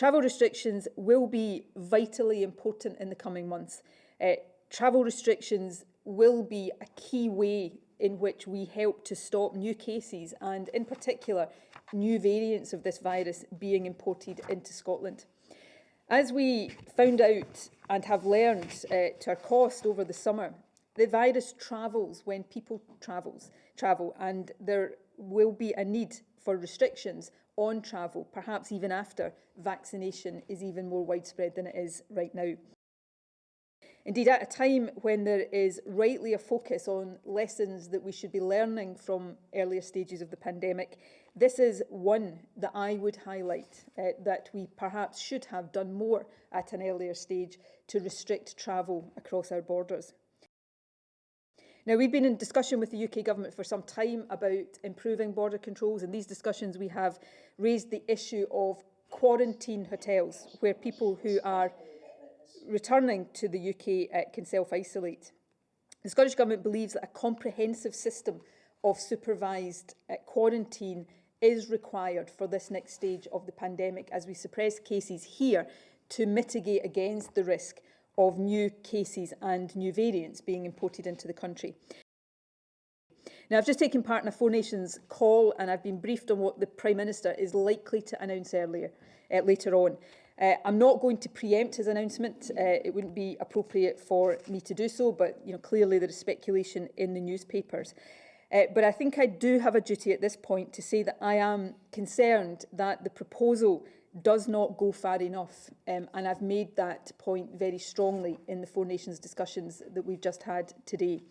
Travel restrictions will be vitally important in the coming months. Travel restrictions will be a key way in which we help to stop new cases and, in particular, new variants of this virus being imported into Scotland. As we found out and have learned to our cost over the summer, the virus travels when people travel, and there will be a need for restrictions on travel, perhaps even after vaccination is even more widespread than it is right now. Indeed, at a time when there is rightly a focus on lessons that we should be learning from earlier stages of the pandemic, this is one that I would highlight, that we perhaps should have done more at an earlier stage to restrict travel across our borders. Now, we've been in discussion with the UK Government for some time about improving border controls. In these discussions, we have raised the issue of quarantine hotels, where people who are returning to the UK can self-isolate. The Scottish Government believes that a comprehensive system of supervised quarantine is required for this next stage of the pandemic as we suppress cases here to mitigate against the risk of new cases and new variants being imported into the country. Now, I've just taken part in a Four Nations call, and I've been briefed on what the Prime Minister is likely to announce later on. I'm not going to preempt his announcement. It wouldn't be appropriate for me to do so, but clearly there is speculation in the newspapers. But I think I do have a duty at this point to say that I am concerned that the proposal does not go far enough, and I've made that point very strongly in the Four Nations discussions that we've just had today.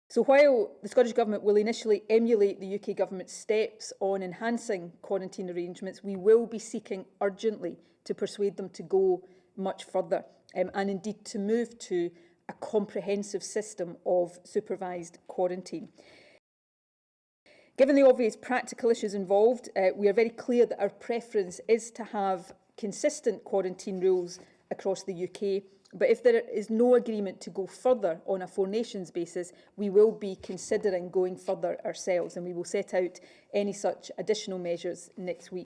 So while the Scottish Government will initially emulate the UK Government's steps on enhancing quarantine arrangements, we will be seeking urgently to persuade them to go much further and indeed to move to a comprehensive system of supervised quarantine. Given the obvious practical issues involved, we are very clear that our preference is to have consistent quarantine rules across the UK. But if there is no agreement to go further on a Four Nations basis, we will be considering going further ourselves, and we will set out any such additional measures next week.